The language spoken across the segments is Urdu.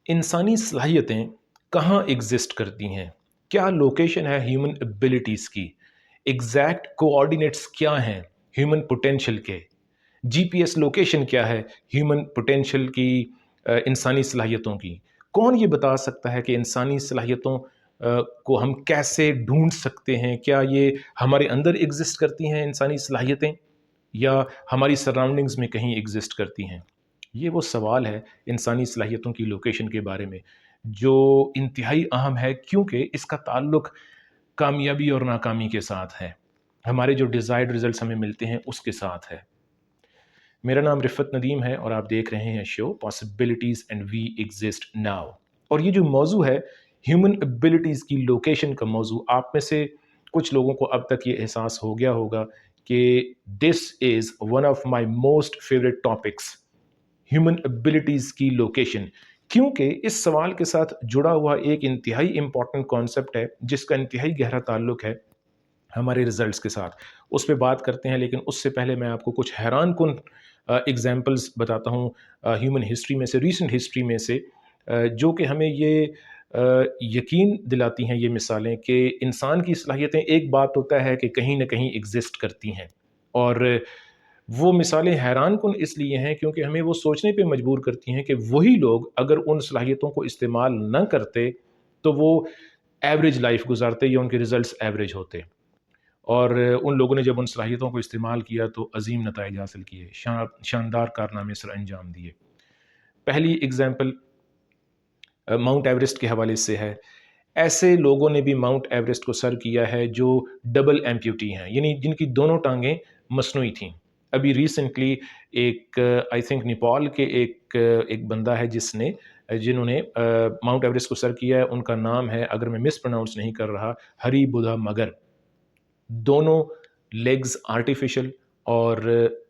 انسانی صلاحیتیں کہاں ایگزسٹ کرتی ہیں؟ کیا لوکیشن ہے ہیومن ابیلٹیز کی؟ ایگزیکٹ کوآرڈینیٹس کیا ہیں ہیومن پوٹینشل کے؟ جی پی ایس لوکیشن کیا ہے ہیومن پوٹینشل کی، انسانی صلاحیتوں کی؟ کون یہ بتا سکتا ہے کہ انسانی صلاحیتوں کو ہم کیسے ڈھونڈ سکتے ہیں؟ کیا یہ ہمارے اندر ایگزسٹ کرتی ہیں انسانی صلاحیتیں، یا ہماری سراؤنڈنگز میں کہیں ایگزسٹ کرتی ہیں؟ یہ وہ سوال ہے انسانی صلاحیتوں کی لوکیشن کے بارے میں جو انتہائی اہم ہے، کیونکہ اس کا تعلق کامیابی اور ناکامی کے ساتھ ہے، ہمارے جو ڈیزائرڈ ریزلٹس ہمیں ملتے ہیں اس کے ساتھ ہے۔ میرا نام رفت ندیم ہے اور آپ دیکھ رہے ہیں show possibilities and we exist now. اور یہ جو موضوع ہے ہیومن ابیلٹیز کی لوکیشن کا موضوع، آپ میں سے کچھ لوگوں کو اب تک یہ احساس ہو گیا ہوگا کہ this is one of my most favourite topics, human abilities کی لوکیشن، کیونکہ اس سوال کے ساتھ جڑا ہوا ایک انتہائی امپورٹنٹ کانسیپٹ ہے جس کا انتہائی گہرا تعلق ہے ہمارے ریزلٹس کے ساتھ۔ اس پہ بات کرتے ہیں، لیکن اس سے پہلے میں آپ کو کچھ حیران کن ایگزامپلس بتاتا ہوں ہیومن ہسٹری میں سے، ریسنٹ ہسٹری میں سے، جو کہ ہمیں یہ یقین دلاتی ہیں یہ مثالیں کہ انسان کی صلاحیتیں ایک بات ہوتا ہے کہ کہیں نہ کہیں ایگزسٹ کرتی ہیں، اور وہ مثالیں حیران کن اس لیے ہیں کیونکہ ہمیں وہ سوچنے پہ مجبور کرتی ہیں کہ وہی لوگ اگر ان صلاحیتوں کو استعمال نہ کرتے تو وہ ایوریج لائف گزارتے یا ان کے ریزلٹس ایوریج ہوتے، اور ان لوگوں نے جب ان صلاحیتوں کو استعمال کیا تو عظیم نتائج حاصل کیے، شاندار کارنامے سر انجام دیے۔ پہلی اگزامپل ماؤنٹ ایوریسٹ کے حوالے سے ہے۔ ایسے لوگوں نے بھی ماؤنٹ ایوریسٹ کو سر کیا ہے جو ڈبل ایمپیوٹی ہیں، یعنی جن کی دونوں ٹانگیں مصنوعی تھیں۔ ابھی ریسنٹلی ایک آئی تھنک نیپال کے ایک بندہ ہے جنہوں نے ماؤنٹ ایوریسٹ کو سر کیا ہے، ان کا نام ہے، اگر میں مس پروناؤنس نہیں کر رہا، ہری بدھا مگر۔ دونوں لیگز آرٹیفیشل، اور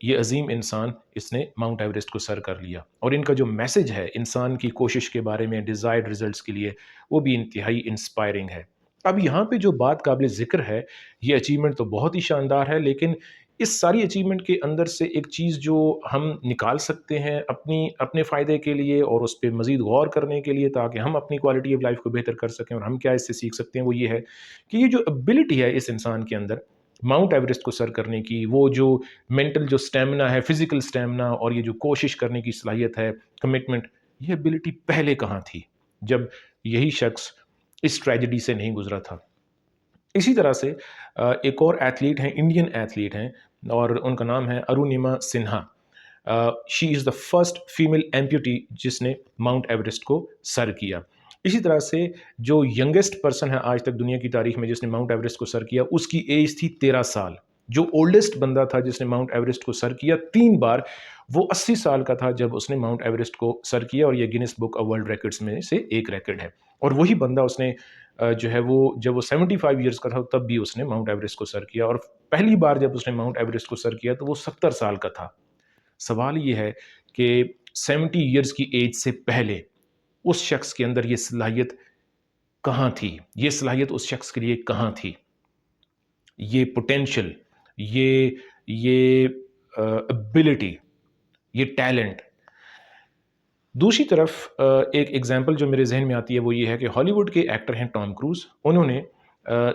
یہ عظیم انسان اس نے ماؤنٹ ایوریسٹ کو سر کر لیا، اور ان کا جو میسج ہے انسان کی کوشش کے بارے میں ڈیزائرڈ ریزلٹس کے لیے، وہ بھی انتہائی انسپائرنگ ہے۔ اب یہاں پہ جو بات قابل ذکر ہے، یہ اچیومنٹ تو بہت ہی شاندار ہے، لیکن اس ساری اچیومنٹ کے اندر سے ایک چیز جو ہم نکال سکتے ہیں اپنے فائدے کے لیے اور اس پہ مزید غور کرنے کے لیے تاکہ ہم اپنی کوالٹی آف لائف کو بہتر کر سکیں، اور ہم کیا اس سے سیکھ سکتے ہیں، وہ یہ ہے کہ یہ جو ابیلٹی ہے اس انسان کے اندر ماؤنٹ ایوریسٹ کو سر کرنے کی، وہ جو مینٹل جو سٹیمنا ہے، فزیکل سٹیمنا، اور یہ جو کوشش کرنے کی صلاحیت ہے، کمٹمنٹ، یہ ابیلٹی پہلے کہاں تھی جب یہی شخص اس ٹریجڈی سے نہیں گزرا تھا؟ اسی طرح سے ایک اور ایتھلیٹ ہیں، انڈین ایتھلیٹ ہیں، اور ان کا نام ہے ارونیما سنہا۔ شی از دا فرسٹ فیمیل ایمپیوٹی جس نے ماؤنٹ ایوریسٹ کو سر کیا۔ اسی طرح سے جو ینگسٹ پرسن ہے آج تک دنیا کی تاریخ میں جس نے ماؤنٹ ایوریسٹ کو سر کیا، اس کی ایج تھی 13 سال۔ جو اولڈسٹ بندہ تھا جس نے ماؤنٹ ایوریسٹ کو سر کیا 3 بار، وہ 80 سال کا تھا جب اس نے ماؤنٹ ایوریسٹ کو سر کیا، اور یہ grains book of world records میں سے ایک ریکارڈ ہے۔ اور وہی بندہ اس نے جو ہے وہ جب وہ 75 ایئرس کا تھا تب بھی اس نے ماؤنٹ ایوریسٹ کو سر کیا، اور پہلی بار جب اس نے ماؤنٹ ایوریسٹ کو سر کیا تو وہ 70 سال کا تھا۔ سوال یہ ہے کہ 70 ایئرس کی ایج سے پہلے اس شخص کے اندر یہ صلاحیت کہاں تھی؟ یہ صلاحیت اس شخص کے لیے کہاں تھی؟ یہ پوٹینشل، یہ ابیلٹی، یہ ٹیلنٹ۔ دوسری طرف ایک ایگزامپل جو میرے ذہن میں آتی ہے وہ یہ ہے کہ ہالی ووڈ کے ایکٹر ہیں ٹام کروز، انہوں نے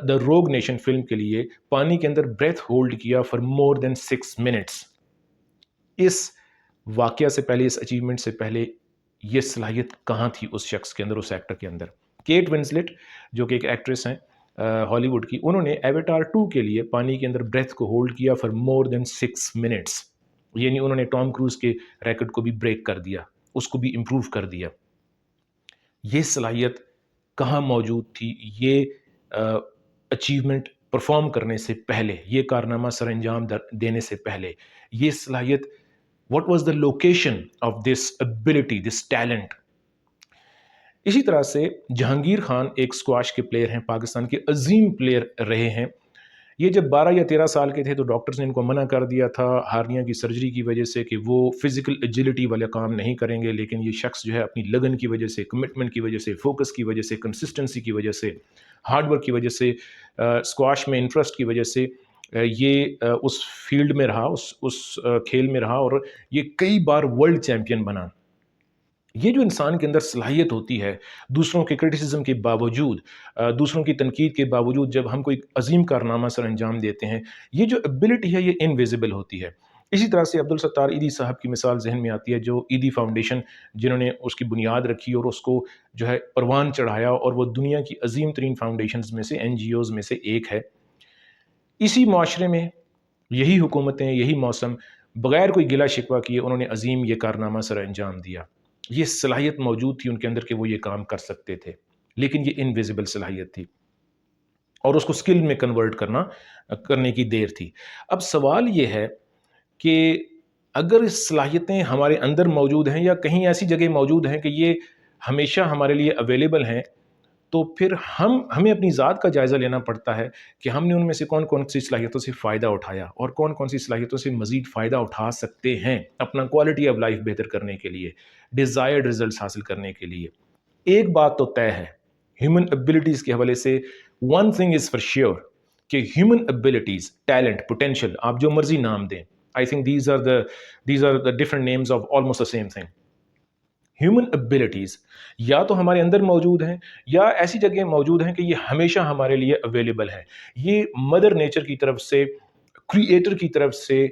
دا روگ نیشن فلم کے لیے پانی کے اندر بریتھ ہولڈ کیا فار مور دین 6 منٹس۔ اس واقعہ سے پہلے، اس اچیومنٹ سے پہلے، یہ صلاحیت کہاں تھی اس شخص کے اندر، اس ایکٹر کے اندر؟ کیٹ ونسلٹ جو کہ ایک ایکٹریس ہیں ہالی ووڈ کی، انہوں نے ایویٹار 2 کے لیے پانی کے اندر بریتھ کو ہولڈ کیا فار مور دین 6 منٹس، یعنی انہوں نے ٹام کروز کے ریکارڈ کو بھی بریک کر دیا، اس کو بھی امپروو کر دیا۔ یہ صلاحیت کہاں موجود تھی؟ یہ اچیومنٹ پرفارم کرنے سے پہلے، یہ کارنامہ سر انجام دینے سے پہلے، یہ صلاحیت، what was the location of this ability, this talent؟ اسی طرح سے جہانگیر خان ایک سکواش کے پلیئر ہیں، پاکستان کے عظیم پلیئر رہے ہیں۔ یہ جب 12 یا 13 سال کے تھے تو ڈاکٹرز نے ان کو منع کر دیا تھا ہارنیا کی سرجری کی وجہ سے کہ وہ فزیکل ایجلٹی والے کام نہیں کریں گے، لیکن یہ شخص جو ہے اپنی لگن کی وجہ سے، کمٹمنٹ کی وجہ سے، فوکس کی وجہ سے، کنسسٹنسی کی وجہ سے، ہارڈ ورک کی وجہ سے، سکواش میں انٹرسٹ کی وجہ سے یہ اس فیلڈ میں رہا، اس کھیل میں رہا، اور یہ کئی بار ورلڈ چیمپئن بنا۔ یہ جو انسان کے اندر صلاحیت ہوتی ہے دوسروں کے کرٹیسزم کے باوجود، دوسروں کی تنقید کے باوجود جب ہم کوئی عظیم کارنامہ سر انجام دیتے ہیں، یہ جو ایبلٹی ہے یہ انویزیبل ہوتی ہے۔ اسی طرح سے عبدالستار ایدھی صاحب کی مثال ذہن میں آتی ہے، جو ایدھی فاؤنڈیشن جنہوں نے اس کی بنیاد رکھی اور اس کو جو ہے پروان چڑھایا، اور وہ دنیا کی عظیم ترین فاؤنڈیشنز میں سے، این جی اوز میں سے ایک ہے۔ اسی معاشرے میں یہی حکومتیں، یہی موسم بغیر کوئی گلہ شکوہ کیے انہوں نے عظیم یہ کارنامہ سر انجام دیا۔ یہ صلاحیت موجود تھی ان کے اندر کہ وہ یہ کام کر سکتے تھے، لیکن یہ انویزیبل صلاحیت تھی اور اس کو سکل میں کنورٹ کرنے کی دیر تھی۔ اب سوال یہ ہے کہ اگر صلاحیتیں ہمارے اندر موجود ہیں یا کہیں ایسی جگہ موجود ہیں کہ یہ ہمیشہ ہمارے لیے اویلیبل ہیں، تو پھر ہمیں اپنی ذات کا جائزہ لینا پڑتا ہے کہ ہم نے ان میں سے کون کون سی صلاحیتوں سے فائدہ اٹھایا اور کون کون سی صلاحیتوں سے مزید فائدہ اٹھا سکتے ہیں اپنا کوالٹی آف لائف بہتر کرنے کے لیے، ڈیزائرڈ ریزلٹس حاصل کرنے کے لیے۔ ایک بات تو طے ہے ہیومن ابیلٹیز کے حوالے سے، one thing is for sure کہ ہیومن ابیلٹیز، ٹیلنٹ، پوٹینشیل، آپ جو مرضی نام دیں، I think these are the different names of almost the same thing. Human abilities یا تو ہمارے اندر موجود ہیں یا ایسی جگہیں موجود ہیں کہ یہ ہمیشہ ہمارے لیے اویلیبل ہیں۔ یہ مدر نیچر کی طرف سے، کریٹر کی طرف سے،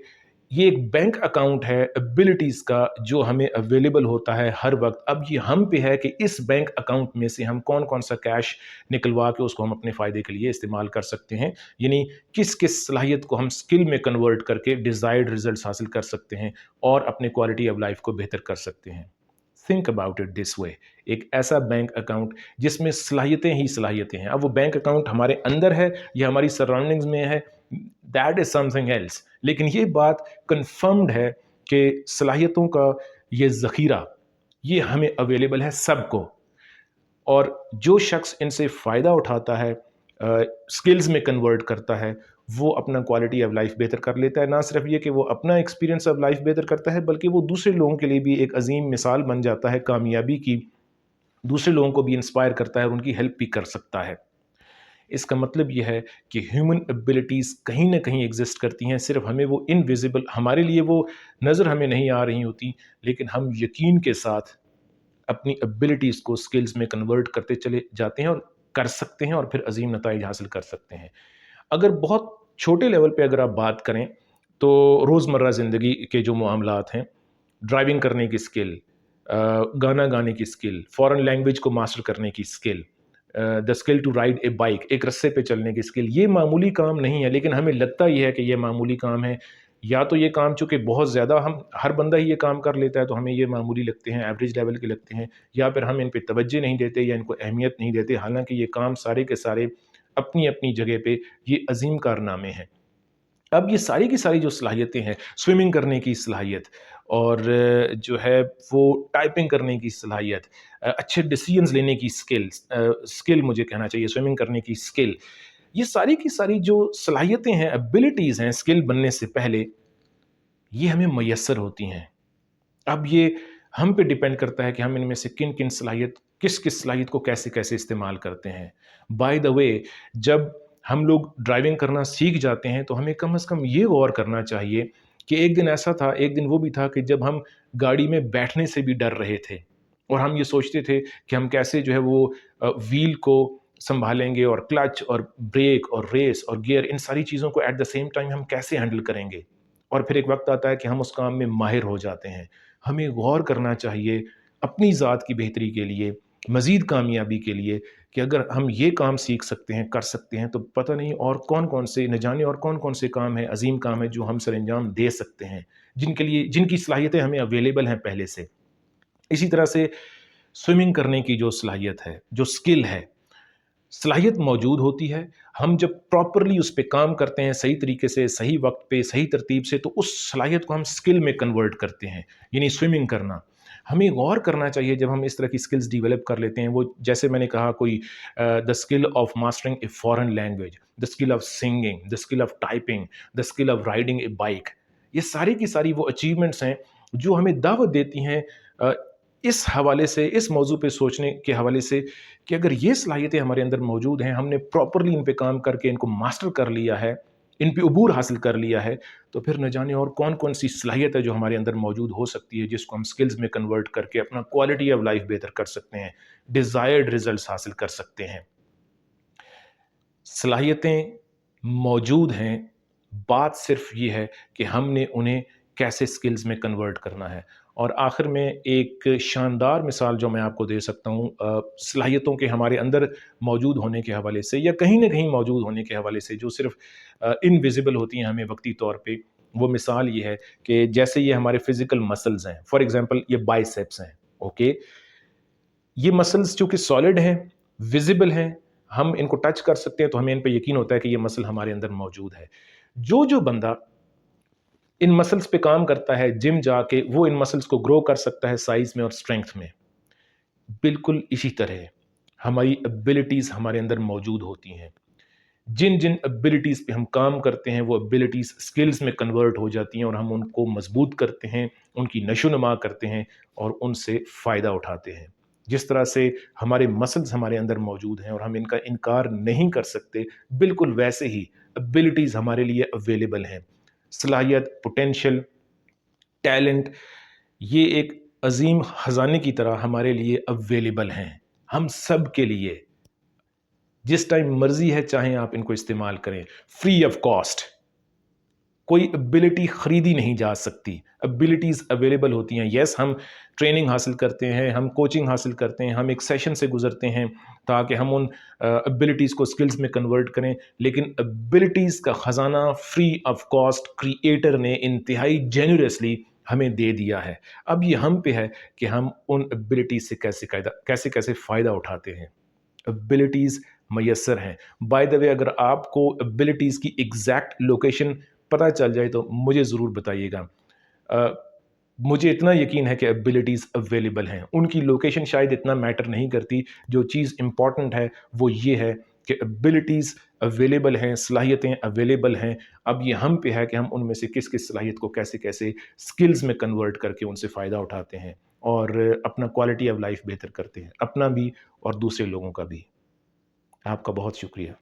یہ ایک بینک اکاؤنٹ ہے ابیلٹیز کا جو ہمیں اویلیبل ہوتا ہے ہر وقت۔ اب یہ ہم پہ ہے کہ اس بینک اکاؤنٹ میں سے ہم کون کون سا کیش نکلوا کے اس کو ہم اپنے فائدے کے لیے استعمال کر سکتے ہیں، یعنی کس کس صلاحیت کو ہم سکل میں کنورٹ کر کے ڈیزائرڈ ریزلٹس حاصل کر سکتے ہیں اور اپنے کوالٹی آف لائف کو بہتر کر سکتے ہیں۔ تھنک اباؤٹ اٹ دس وے، ایک ایسا بینک اکاؤنٹ جس میں صلاحیتیں ہی صلاحیتیں ہیں۔ اب وہ بینک اکاؤنٹ ہمارے اندر ہے یا ہماری سراؤنڈنگز میں ہے، that is something else, لیکن یہ بات کنفرمڈ ہے کہ صلاحیتوں کا یہ ذخیرہ یہ ہمیں اویلیبل ہے سب کو، اور جو شخص ان سے فائدہ اٹھاتا ہے، سکلز میں کنورٹ کرتا ہے، وہ اپنا کوالٹی آف لائف بہتر کر لیتا ہے۔ نہ صرف یہ کہ وہ اپنا ایکسپیرینس آف لائف بہتر کرتا ہے، بلکہ وہ دوسرے لوگوں کے لیے بھی ایک عظیم مثال بن جاتا ہے کامیابی کی، دوسرے لوگوں کو بھی انسپائر کرتا ہے اور ان کی ہیلپ بھی کر سکتا ہے۔ اس کا مطلب یہ ہے کہ ہیومن ایبلٹیز کہیں نہ کہیں ایگزسٹ کرتی ہیں، صرف ہمیں وہ انویزیبل، ہمارے لیے وہ نظر ہمیں نہیں آ رہی ہوتی، لیکن ہم یقین کے ساتھ اپنی ایبلٹیز کو سکلز میں کنورٹ کرتے چلے جاتے ہیں اور کر سکتے ہیں، اور پھر عظیم نتائج حاصل کر سکتے ہیں۔ اگر بہت چھوٹے لیول پہ اگر آپ بات کریں تو روزمرہ زندگی کے جو معاملات ہیں، ڈرائیونگ کرنے کی سکل، گانا گانے کی سکل، فارن لینگویج کو ماسٹر کرنے کی سکل، دا سکل ٹو رائڈ اے بائک، ایک رسے پہ چلنے کی سکل، یہ معمولی کام نہیں ہے، لیکن ہمیں لگتا یہ ہے کہ یہ معمولی کام ہے۔ یا تو یہ کام چونکہ بہت زیادہ ہر بندہ ہی یہ کام کر لیتا ہے تو ہمیں یہ معمولی لگتے ہیں، ایوریج لیول کے لگتے ہیں، یا پھر ہم ان پہ توجہ نہیں دیتے یا ان کو اہمیت نہیں دیتے، حالانکہ یہ کام سارے کے سارے اپنی اپنی جگہ پہ یہ عظیم کارنامے ہیں۔ اب یہ ساری کی ساری جو صلاحیتیں ہیں، سوئمنگ کرنے کی صلاحیت، اور جو ہے وہ ٹائپنگ کرنے کی صلاحیت، اچھے ڈیسیژنز لینے کی سکل مجھے کہنا چاہیے، سوئمنگ کرنے کی سکل، یہ ساری کی ساری جو صلاحیتیں ہیں، ایبلٹیز ہیں سکل بننے سے پہلے، یہ ہمیں میسر ہوتی ہیں۔ اب یہ ہم پہ ڈیپینڈ کرتا ہے کہ ہم ان میں سے کن کن صلاحیت، کس کس صلاحیت کو کیسے کیسے استعمال کرتے ہیں۔ بائی دا وے، جب ہم لوگ ڈرائیونگ کرنا سیکھ جاتے ہیں تو ہمیں کم از کم یہ غور کرنا چاہیے کہ ایک دن ایسا تھا، ایک دن وہ بھی تھا کہ جب ہم گاڑی میں بیٹھنے سے بھی ڈر رہے تھے، اور ہم یہ سوچتے تھے کہ ہم کیسے جو ہے وہ ویل کو سنبھالیں گے، اور کلچ اور بریک اور ریس اور گیئر، ان ساری چیزوں کو ایٹ دا سیم ٹائم ہم کیسے ہینڈل کریں گے، اور پھر ایک وقت آتا ہے کہ ہم اس کام میں ماہر ہو جاتے ہیں۔ ہمیں غور کرنا چاہیے اپنی ذات کی بہتری کے لیے، مزید کامیابی کے لیے، کہ اگر ہم یہ کام سیکھ سکتے ہیں، کر سکتے ہیں، تو پتہ نہیں اور کون کون سے، نہ جانے اور کون کون سے کام ہیں، عظیم کام ہیں جو ہم سر انجام دے سکتے ہیں، جن کی صلاحیتیں ہمیں اویلیبل ہیں پہلے سے۔ اسی طرح سے سوئمنگ کرنے کی جو صلاحیت ہے، جو سکل ہے، صلاحیت موجود ہوتی ہے، ہم جب پراپرلی اس پہ کام کرتے ہیں، صحیح طریقے سے، صحیح وقت پہ، صحیح ترتیب سے، تو اس صلاحیت کو ہم سکل میں کنورٹ کرتے ہیں، یعنی سوئمنگ کرنا۔ ہمیں غور کرنا چاہیے جب ہم اس طرح کی سکلز ڈیولپ کر لیتے ہیں، وہ جیسے میں نے کہا، کوئی the skill of mastering a foreign language, the skill of singing, the skill of typing, the skill of riding a bike, یہ ساری کی ساری وہ اچیومنٹس ہیں جو ہمیں دعوت دیتی ہیں اس حوالے سے، اس موضوع پہ سوچنے کے حوالے سے، کہ اگر یہ صلاحیتیں ہمارے اندر موجود ہیں، ہم نے پراپرلی ان پہ کام کر کے ان کو ماسٹر کر لیا ہے، ان پہ عبور حاصل کر لیا ہے تو پھر نہ جانے اور کون کون سی صلاحیت ہے جو ہمارے اندر موجود ہو سکتی ہے جس کو ہم سکلز میں کنورٹ کر کے اپنا کوالٹی آف لائف بہتر کر سکتے ہیں، ڈیزائرڈ ریزلٹس حاصل کر سکتے ہیں۔ صلاحیتیں موجود ہیں، بات صرف یہ ہے کہ ہم نے انہیں کیسے سکلز میں کنورٹ کرنا ہے۔ اور آخر میں ایک شاندار مثال جو میں آپ کو دے سکتا ہوں صلاحیتوں کے ہمارے اندر موجود ہونے کے حوالے سے یا کہیں نہ کہیں موجود ہونے کے حوالے سے جو صرف انویزیبل ہوتی ہیں ہمیں وقتی طور پہ، وہ مثال یہ ہے کہ جیسے یہ ہمارے فزیکل مسلز ہیں، فار ایگزامپل یہ بائیسیپس ہیں، اوکے، یہ مسلز چونکہ سالڈ ہیں، ویزیبل ہیں، ہم ان کو ٹچ کر سکتے ہیں تو ہمیں ان پہ یقین ہوتا ہے کہ یہ مسل ہمارے اندر موجود ہے۔ جو بندہ ان مسلز پہ کام کرتا ہے جم جا کے، وہ ان مسلز کو گرو کر سکتا ہے سائز میں اور اسٹرینگتھ میں۔ بالکل اسی طرح ہماری ابیلٹیز ہمارے اندر موجود ہوتی ہیں، جن ابیلٹیز پہ ہم کام کرتے ہیں وہ ابیلٹیز سکلز میں کنورٹ ہو جاتی ہیں اور ہم ان کو مضبوط کرتے ہیں، ان کی نشو نما کرتے ہیں اور ان سے فائدہ اٹھاتے ہیں۔ جس طرح سے ہمارے مسلز ہمارے اندر موجود ہیں اور ہم ان کا انکار نہیں کر سکتے، بالکل ویسے ہی ابیلٹیز ہمارے لیے اویلیبل ہیں۔ صلاحیت، پوٹینشل، ٹیلنٹ، یہ ایک عظیم خزانے کی طرح ہمارے لیے اویلیبل ہیں، ہم سب کے لیے۔ جس ٹائم مرضی ہے چاہیں آپ ان کو استعمال کریں، فری آف کاسٹ۔ کوئی ابیلٹی خریدی نہیں جا سکتی، ابیلٹیز اویلیبل ہوتی ہیں۔ یس، ہم ٹریننگ حاصل کرتے ہیں، ہم کوچنگ حاصل کرتے ہیں، ہم ایک سیشن سے گزرتے ہیں تاکہ ہم ان ابیلٹیز کو سکلز میں کنورٹ کریں، لیکن ابیلٹیز کا خزانہ فری آف کاسٹ کریٹر نے انتہائی جینیروسلی ہمیں دے دیا ہے۔ اب یہ ہم پہ ہے کہ ہم ان ابیلٹیز سے کیسے فائدہ اٹھاتے ہیں۔ ابیلٹیز میسر ہیں۔ بائی دا وے، اگر آپ کو ابیلٹیز کی ایگزیکٹ لوکیشن پتہ چل جائے تو مجھے ضرور بتائیے گا۔ مجھے اتنا یقین ہے کہ ابیلٹیز اویلیبل ہیں، ان کی لوکیشن شاید اتنا میٹر نہیں کرتی، جو چیز امپورٹنٹ ہے وہ یہ ہے کہ ابیلٹیز اویلیبل ہیں، صلاحیتیں اویلیبل ہیں۔ اب یہ ہم پہ ہے کہ ہم ان میں سے کس صلاحیت کو کیسے سکلز میں کنورٹ کر کے ان سے فائدہ اٹھاتے ہیں اور اپنا کوالٹی آف لائف بہتر کرتے ہیں، اپنا بھی اور دوسرے لوگوں کا بھی۔ آپ کا بہت شکریہ۔